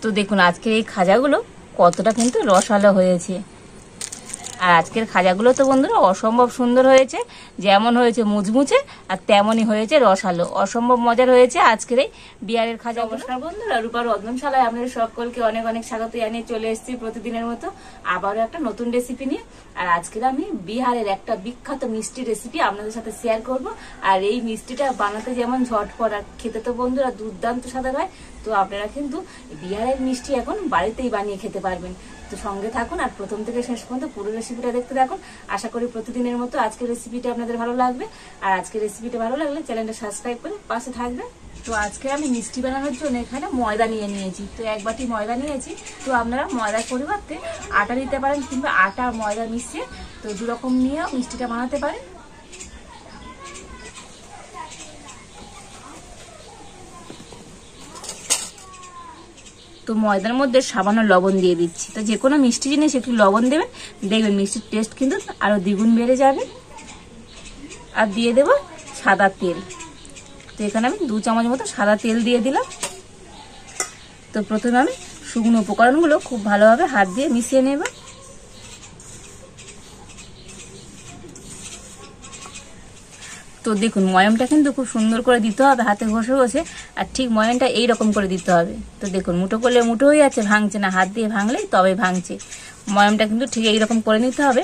তো দেখুন আজকের এই খাজাগুলো কতটা কিন্তু রসালো হয়েছে। আর আজকের খাজাগুলো তো বন্ধুরা অসম্ভব সুন্দর হয়েছে, যেমন হয়েছে মুচমুচে আর তেমনই হয়েছে রসালো, অসম্ভব মজার হয়েছে আজকের এই বিহারের খাজা। নমস্কার বন্ধুরা, রূপার রন্ধনশালায় আপনাদের সকলকে অনেক অনেক স্বাগত জানিয়ে চলে এসেছি প্রতিদিনের মতো আবারও একটা নতুন রেসিপি নিয়ে। আর আজকের আমি বিহারের একটা বিখ্যাত মিষ্টি রেসিপি আপনাদের সাথে শেয়ার করব। আর এই মিষ্টিটা বানাতে যেমন ঝটপট আর খেতে তো বন্ধুরা দুর্দান্ত স্বাদের হয়। তো আপনারা কিন্তু বিহারের মিষ্টি এখন বাড়িতেই বানিয়ে খেতে পারবেন। তো সঙ্গে থাকুন আর প্রথম থেকে শেষ পর্যন্ত পুরো রেসিপিটা দেখতে থাকুন। আশা করি প্রতিদিনের মতো আজকের রেসিপিটা আপনাদের ভালো লাগবে। আর আজকের রেসিপিটা ভালো লাগলে চ্যানেলটা সাবস্ক্রাইব করে পাশে থাকবে। তো আজকে আমি মিষ্টি বানানোর জন্য এখানে ময়দা নিয়ে নিয়েছি। তো এক বাটি ময়দা নিয়েছি। তো আপনারা ময়দার পরিবর্তে আটা দিতে পারেন, কিংবা আটা আর ময়দা মিশিয়ে তো দুরকম নিয়েও মিষ্টিটা বানাতে পারেন। তো ময়দার মধ্যে সামান্য লবণ দিয়ে দিচ্ছি। তো যে কোনো মিষ্টি জিনিস একটু লবণ দেবেন, দেখবেন মিষ্টির টেস্ট কিন্তু আরো দ্বিগুণ বেড়ে যাবে। আর দিয়ে দেব সাদা তেল। তো এখানে আমি 2 চামচ মতো সাদা তেল দিয়ে দিলাম। তো প্রথমে আমি শুকনো উপকরণগুলো খুব ভালোভাবে হাত দিয়ে মিশিয়ে নেব। তো দেখুন ময়ামটা কিন্তু খুব সুন্দর করে দিতে হবে হাতে ঘষে ঘষে, আর ঠিক ময়ামটা এইরকম করে দিতে হবে। তো দেখুন মুঠো করলে মুঠো হয়ে যাচ্ছে, ভাঙছে না, হাত দিয়ে ভাঙলেই তবে ভাঙছে। ময়ামটা কিন্তু ঠিক এইরকম করে নিতে হবে।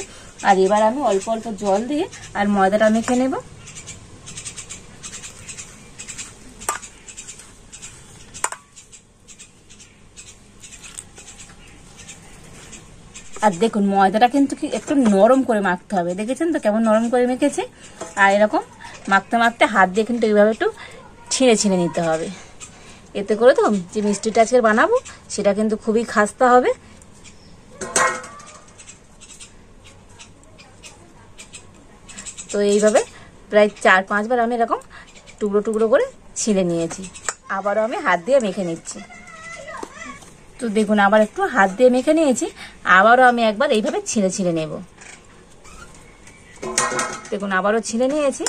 আর এবার আমি অল্প অল্প জল দিয়ে আর ময়দাটা মেখে নেব। আর দেখুন ময়দাটা কিন্তু একটু নরম করে মাখতে হবে, দেখেছেন তো কেমন নরম করে মেখেছে। আর এরকম মাখতে মাখতে হাত দিয়ে কিন্তু এইভাবে একটু ছিঁড়ে ছিঁড়ে নিতে হবে। এতে করে তো যে মিষ্টিটা আজকে বানাবো সেটা কিন্তু খুবই খাস্তা হবে। তো এইভাবে প্রায় 4-5 বার আমি এরকম টুকরো টুকরো করে ছিঁড়ে নিয়েছি। আবারও আমি হাত দিয়ে মেখে নিচ্ছি। তো দেখুন আবার একটু হাত দিয়ে মেখে নিয়েছি, আবারও আমি একবার এইভাবে ছিঁড়ে ছিঁড়ে নেব। দেখুন আবারও ছিঁড়ে নিয়েছি,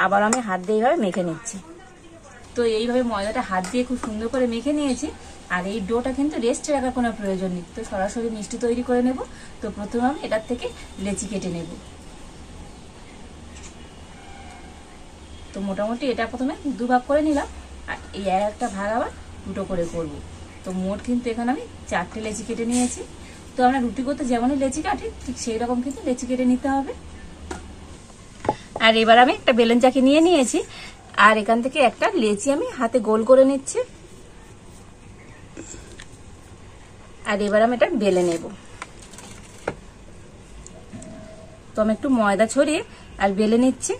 আবার আমি হাত দিয়ে এইভাবে মেখে নিচ্ছি। তো এইভাবে ময়দাটা হাত দিয়ে খুব সুন্দর করে মেখে নিয়েছি। আর এই ডোটা কিন্তু রেস্টে রাখার কোনো প্রয়োজন নেই, তো সরাসরি মিষ্টি তৈরি করে নেব। তো প্রথমে আমি এটার থেকে লেচি কেটে নেব। তো মোটামুটি এটা প্রথমে 2 ভাগ করে নিলাম, আর এই একটা ভাগ আবার 2টো করে করব। তো মোট কিন্তু এখানে আমি 4টে লেচি কেটে নিয়েছি। তো আমরা রুটি করতে যেমনই লেচি কাটি ঠিক সেই রকম কিন্তু লেচি কেটে নিতে হবে। আর এবার আমি একটা বেলুন চাকি নিয়ে নিয়েছি, আর এখান থেকে একটা লেচি আমি হাতে গোল করে নিচ্ছি। আর এবার আমি এটা বেলে নেব। তো আমি একটু ময়দা ছড়িয়ে আর বেলে নিচ্ছি।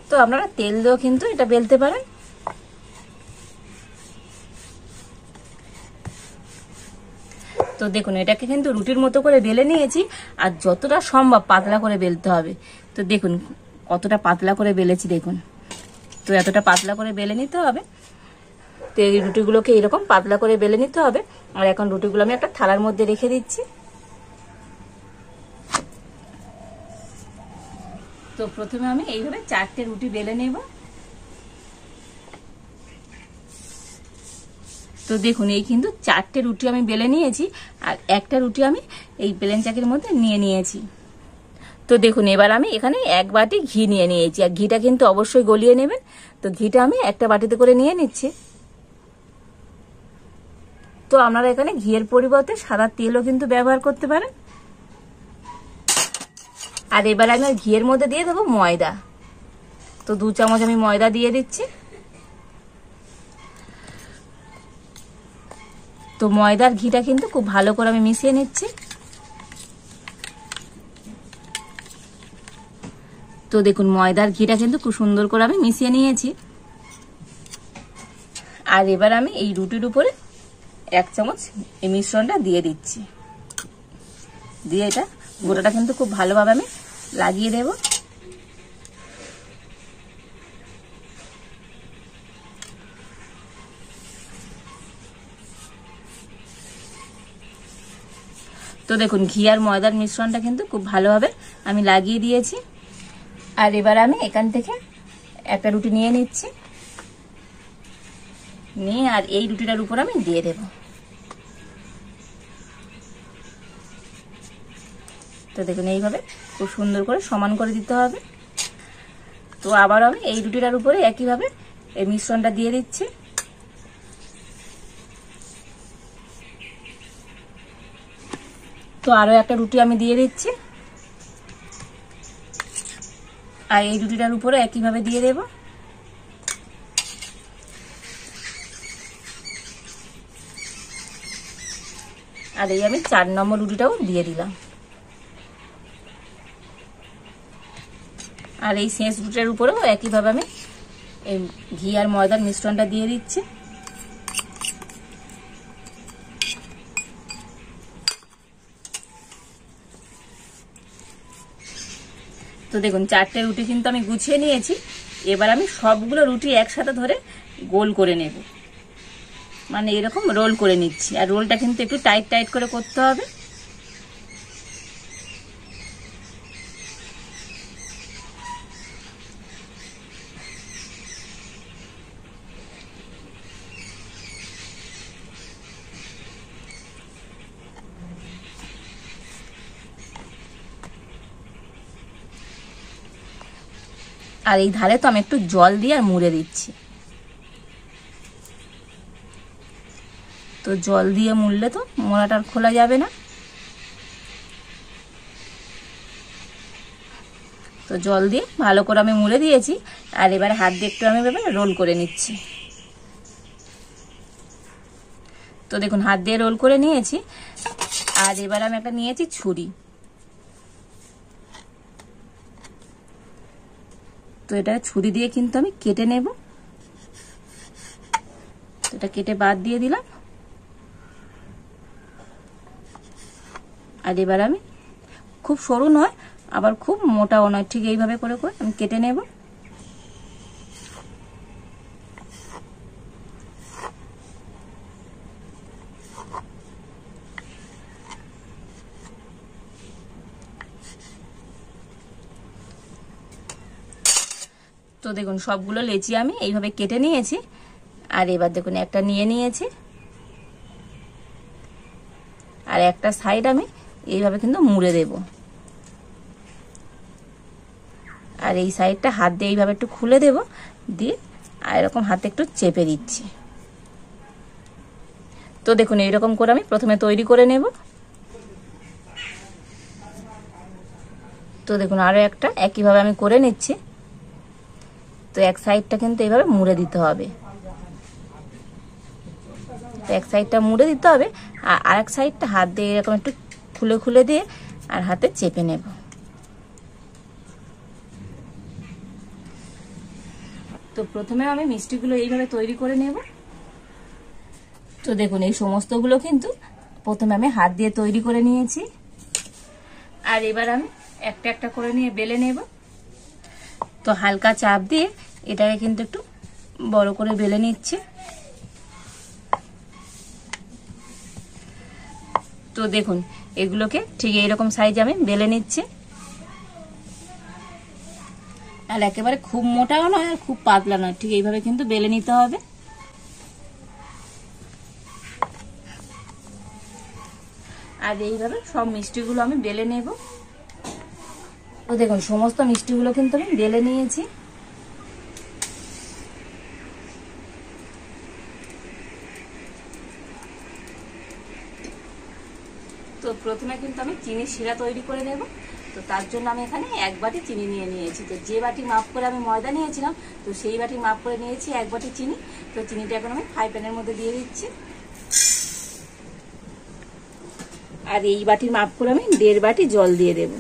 তো আপনারা তেল দিয়েও কিন্তু এটা বেলতে পারেন। তো দেখুন এটাকে কিন্তু রুটির মতো করে বেলে নিয়েছি, আর যতটা সম্ভব পাতলা করে বেলতে হবে। তো দেখুন কতটা পাতলা করে বেলেছি, দেখুন। তো এতটা পাতলা করে বেলে নিতে হবে। তো এই রুটিগুলোকে এরকম পাতলা করে বেলে নিতে হবে। আর এখন রুটিগুলো আমি একটা থালার মধ্যে রেখে দিচ্ছি। তো প্রথমে আমি এইভাবে 4টে রুটি বেলে নেব। তো দেখুন এই কিন্তু 4টে রুটি আমি বেলে নিয়েছি, আর একটা রুটি আমি এই প্লেন চাকির মধ্যে নিয়ে নিয়েছি। তো দেখুন এবার আমি এখানে 1 বাটি ঘি নিয়ে নিয়েছি, আর ঘিটা কিন্তু অবশ্যই গলিয়ে নেবেন। তো ঘিটা আমি একটা বাটিতে করে নিয়ে নিচ্ছি। তো আপনারা এখানে ঘিয়ের পরিবর্তে সাদা তেলও কিন্তু ব্যবহার করতে পারেন। আর এবার আমি ঘিয়ের মধ্যে দিয়ে দেবো ময়দা। তো 2 চামচ আমি ময়দা দিয়ে দিচ্ছি। তো ময়দার ঘিটা কিন্তু খুব ভালো করে আমি মিশিয়ে নিচ্ছি। তো দেখুন ময়দার ঘিটা কিন্তু খুব সুন্দর করে আমি মিশিয়ে নিয়েছি। আর এবার আমি এই রুটির উপরে 1 চামচ এই মিশ্রণটা দিয়ে দিচ্ছি। দিয়ে এটা গোটাটা কিন্তু খুব ভালোভাবে আমি লাগিয়ে দেব। তো দেখুন ঘি আর ময়দার মিশ্রণটা কিন্তু খুব ভালোভাবে আমি লাগিয়ে দিয়েছি। আর এবার আমি এখান থেকে একটা রুটি নিয়ে নিচ্ছি। নিয়ে আর এই রুটিটার উপর আমি দিয়ে দেব। তো দেখুন এইভাবে খুব সুন্দর করে সমান করে দিতে হবে। তো আবার আমি এই রুটিটার উপরে একইভাবে এই মিশ্রণটা দিয়ে দিচ্ছি। তো আরো একটা রুটি আমি দিয়ে দিচ্ছি, আর এই রুটিটার উপরে একইভাবে দিয়ে দেব। আর এই আমি 4 নম্বর রুটিটাও দিয়ে দিলাম। আর এই শেষ রুটির উপরেও একইভাবে আমি এই ঘি আর ময়দার মিশ্রণটা দিয়ে দিচ্ছি। তো দেখুন 4টে রুটি কিন্তু আমি গুছিয়ে নিয়েছি। এবার আমি সবগুলো রুটি একসাথে ধরে গোল করে নেব, মানে এরকম রোল করে নিচ্ছি। আর রোলটা কিন্তু একটু টাইট টাইট করে করতে হবে। আর এই ধারে তো আমি একটু জল দিয়ে আর মুড়ে দিচ্ছি। তো জল দিয়ে মুড়লে তো মোড়াটা আর খোলা যাবে না। তো জল দিয়ে ভালো করে আমি মুড়ে দিয়েছি। আর এবার হাত দিয়ে একটু আমি এবার রোল করে নিচ্ছি। তো দেখুন হাত দিয়ে রোল করে নিয়েছি। আর এবার আমি একটা নিয়েছি ছুরি। তো এটা ছুরি দিয়ে কিন্তু আমি কেটে নেব। তো এটা কেটে বাদ দিয়ে দিলাম। আর এবার আমি খুব সরু নয় আবার খুব মোটাও নয়, ঠিক এইভাবে করে করে আমি কেটে নেব। তো দেখুন সবগুলো লেচি আমি এইভাবে কেটে নিয়েছি। আর এবার দেখুন একটা নিয়ে নিয়েছি, আর একটা সাইড আমি এইভাবে কিন্তু মুড়ে দেব। আর এই সাইডটা হাত দিয়ে এইভাবে একটু খুলে দেব, দিয়ে আর এরকম হাতে একটু চেপে দিচ্ছি। তো দেখুন এইরকম করে আমি প্রথমে তৈরি করে নেব। তো দেখুন আরো একটা একইভাবে আমি করে নিচ্ছি। তো এক সাইডটা কিন্তু এইভাবে মুড়ে দিতে হবে। তো এক সাইডটা মুড়ে দিতে হবে, আর আরেক সাইডটা হাত দিয়ে এরকম একটু খুলে খুলে দিয়ে আর হাতে চেপে নেব। তো প্রথমে আমি মিষ্টিগুলো এইভাবে তৈরি করে নেব। তো দেখুন এই সমস্তগুলো কিন্তু প্রথমে আমি হাত দিয়ে তৈরি করে নিয়েছি। আর এবার আমি একটা একটা করে নিয়ে বেলে নেব। তো হালকা চাপ দিয়ে এটাকে কিন্তু একটু বড় করে বেলে নিচ্ছি। তো দেখুন এগুলোকে ঠিক এইরকম সাইজে আমি বেলে নিচ্ছি। আর একেবারে খুব মোটাও নয় আর খুব পাতলা নয়, ঠিক এইভাবে কিন্তু বেলে নিতে হবে। আর এইভাবে সব মিষ্টিগুলো আমি বেলে নেব। তো দেখুন সমস্ত মিষ্টিগুলো কিন্তু আমি বেলে নিয়েছি। তো প্রথমে কিন্তু আমি চিনির শিরা তৈরি করে নেব। তো তার জন্য আমি এখানে 1 বাটি চিনি নিয়ে নিয়েছি। তো যে বাটি মাপ করে আমি ময়দা নিয়েছিলাম, তো সেই বাটি মাপ করে নিয়েছি 1 বাটি চিনি। তো চিনিটা এখন আমি ফ্রাই প্যানের মধ্যে দিয়ে দিচ্ছি। আর এই বাটির মাপ করে আমি 1.5 বাটি জল দিয়ে দেব।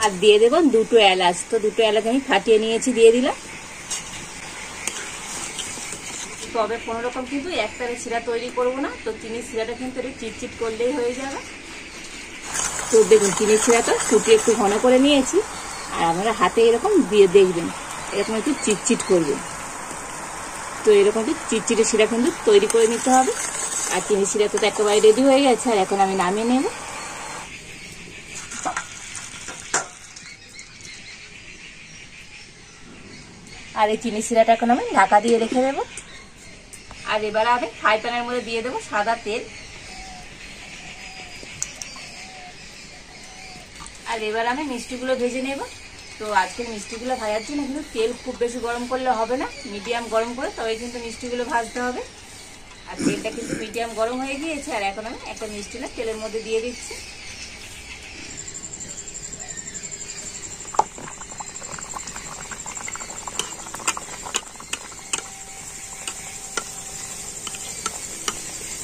আর দিয়ে দেব 2টো এলাচ। তো 2টো এলাচ আমি ফাটিয়ে নিয়েছি, দিয়ে দিলাম। তবে কোনো রকম কিন্তু একটারে শিরা তৈরি করব না। তো চিনির শিরাটা কিন্তু একটু চিটচিট করলেই হয়ে যাবে। তো দেখুন চিনির শিরাটা ফুটিয়ে একটু ঘন করে নিয়েছি। আর আপনারা হাতে এরকম দিয়ে দেখবেন, এরকম একটু চিটচিট করবে। তো এরকম একটু চিটচিটে শিরা কিন্তু তৈরি করে নিতে হবে। আর চিনির শিরা তো একেবারে রেডি হয়ে গেছে। আর এখন আমি নামিয়ে নেব। আর এই চিনি শিরাটা এখন আমি ঢাকা দিয়ে রেখে দেবো। আর এবার আমি ফ্রাই প্যানের মধ্যে দিয়ে দেবো সাদা তেল। আর এবার আমি মিষ্টিগুলো ভেজে নেব। তো আজকের মিষ্টিগুলো ভাজার জন্য কিন্তু তেল খুব বেশি গরম করলে হবে না, মিডিয়াম গরম করে তবে কিন্তু মিষ্টিগুলো ভাজতে হবে। আর তেলটা কিন্তু মিডিয়াম গরম হয়ে গিয়েছে। আর এখন আমি একটা মিষ্টি না তেলের মধ্যে দিয়ে দিচ্ছি।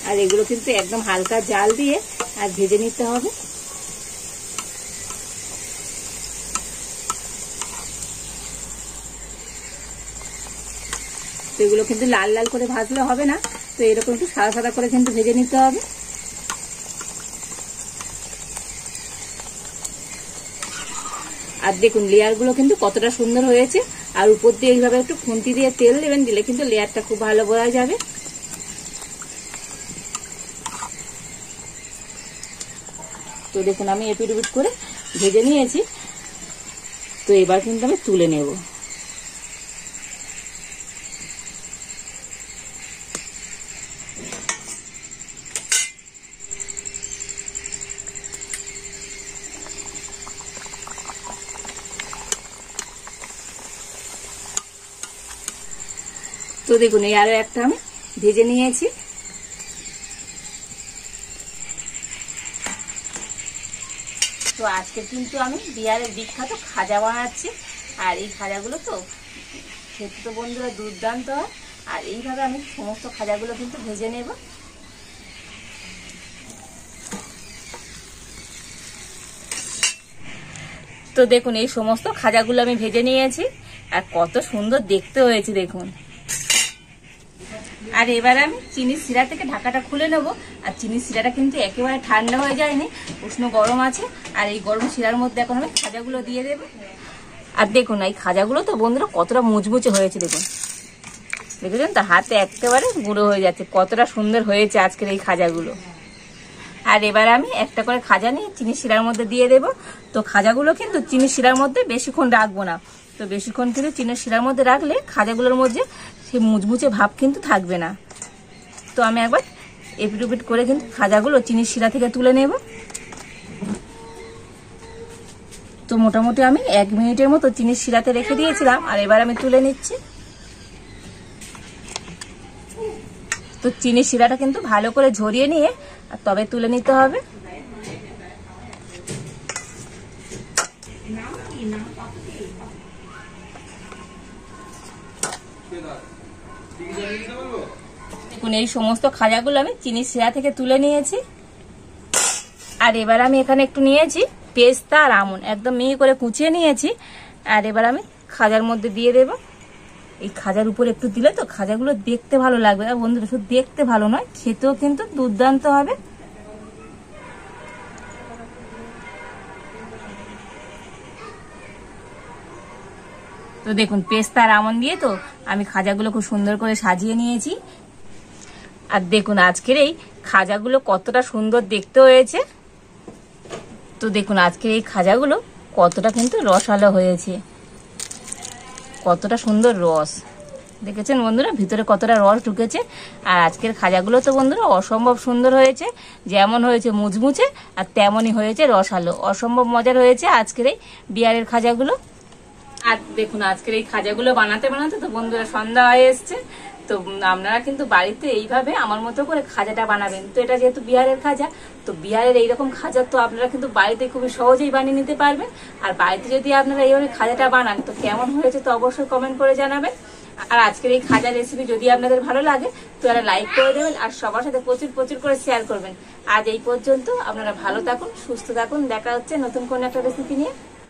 আর এগুলো কিন্তু একদম হালকা জাল দিয়ে আর ভেজে নিতে হবে। তো এগুলো কিন্তু লাল লাল করে ভাজলে হবে না, তো এরকম একটু সাদা সাদা করে কিন্তু ভেজে নিতে হবে। আর দেখুন লেয়ারগুলো কিন্তু কতটা সুন্দর হয়েছে। আর উপর দিয়ে এইভাবে একটু খুন্তি দিয়ে তেল দেবেন, দিলে কিন্তু লেয়ারটা খুব ভালো বোঝা যাবে। তো দেখুন আমি এপিট ওপিট করে ভেজে নিয়েছি। তো এবার কিন্তু আমি তুলে নেব। তো দেখুন এই আরো একটা আমি ভেজে নিয়েছি। তো আজকে কিন্তু আমি বিহারের বিখ্যাত খাজা বানাচ্ছি। আর এই খাজাগুলো তো খেতে তো বন্ধুরা দুর্দান্ত হয়। আর এইভাবে আমি সমস্ত খাজাগুলো কিন্তু ভেজে নেব। তো দেখুন এই সমস্ত খাজাগুলো আমি ভেজে নিয়েছি। আর কত সুন্দর দেখতে হয়েছে দেখুন। আর এবার আমি চিনির শিরা থেকে ঢাকাটা খুলে নেব। আর চিনির শিরাটা কিন্তু একেবারে ঠান্ডা হয়ে যায়নি, উষ্ণ গরম আছে। আর এই গরম শিরার মধ্যে এখন আমি খাজাগুলো দিয়ে দেব। আর দেখুন এই খাজাগুলো তো বন্ধুরা কতটা মুচমুচে হয়েছে দেখুন, দেখেছেন তো হাতে একেবারে গুঁড়ো হয়ে যাচ্ছে। কতটা সুন্দর হয়েছে আজকের এই খাজাগুলো। আর এবার আমি একটা করে খাজা নিয়ে চিনির শিরার মধ্যে দিয়ে দেব। তো খাজাগুলো কিন্তু চিনির শিরার মধ্যে বেশিক্ষণ রাখবো না। তো বেশিক্ষণ কিন্তু চিনির শিরার মধ্যে রাখলে খাজাগুলোর মধ্যে সেই মুচমুচে ভাব কিন্তু থাকবে না। তো আমি একবার এপিট ওপিট করে কিন্তু খাজাগুলো চিনির শিরা থেকে তুলে নেব। তো মোটামুটি আমি 1 মিনিটের মতো চিনির শিরাতে রেখে দিয়েছিলাম। আর এবার আমি তুলে নিচ্ছি। তো চিনির শিরাটা কিন্তু ভালো করে ঝরিয়ে নিয়ে আর তবে তুলে নিতে হবে। দেখুন এই সমস্ত খাজাগুলো আমি চিনির শিরা থেকে তুলে নিয়েছি। আর এবার আমি এখানে একটু নিয়েছি পেস্তা আর আমন্ড, একদম মিহি করে কুচিয়ে নিয়েছি। আর এবার আমি খাজার মধ্যে দিয়ে দেব। এই খাজার উপর একটু দিলে তো খাজাগুলো দেখতে ভালো লাগবে। আর বন্ধুরা শুধু দেখতে ভালো নয়, খেতেও কিন্তু দুর্দান্ত হবে। তো দেখুন পেস্তা আর আমন্ড দিয়ে তো আমি খাজাগুলো খুব সুন্দর করে সাজিয়ে নিয়েছি। আর দেখুন আজকের এই খাজাগুলো কতটা সুন্দর দেখতে হয়েছে। তো দেখুন আজকের এই খাজাগুলো কতটা কিন্তু রসালো হয়েছে, কতটা সুন্দর রস দেখেছেন বন্ধুরা, ভিতরে কতটা রস ঢুকেছে। আর আজকের খাজাগুলো তো বন্ধুরা অসম্ভব সুন্দর হয়েছে, যেমন হয়েছে মুচমুচে আর তেমনই হয়েছে রসালো। অসম্ভব মজার হয়েছে আজকের এই বিহারের খাজাগুলো। আর দেখুন আজকের এই খাজাগুলো বানাতে বানাতে তো বন্ধুরা সন্ধ্যা হয়ে এসছে। তো আপনারা কিন্তু বাড়িতে এইভাবে আমার মতো করে খাজাটা বানাবেন। তো এটা যেহেতু বিহারের খাজা, তো বিহারের এইরকম খাজা তো আপনারা কিন্তু বাড়িতে খুবই সহজেই বানিয়ে নিতে পারবেন। আর বাড়িতে যদি আপনারা এইভাবে খাজাটা বানান তো কেমন হয়েছে তো অবশ্যই কমেন্ট করে জানাবেন। আর আজকের এই খাজা রেসিপি যদি আপনাদের ভালো লাগে তো একটা লাইক করে দেবেন আর সবার সাথে প্রচুর প্রচুর করে শেয়ার করবেন। আজ এই পর্যন্ত, আপনারা ভালো থাকুন, সুস্থ থাকুন। দেখা হচ্ছে নতুন কোনো একটা রেসিপি নিয়ে।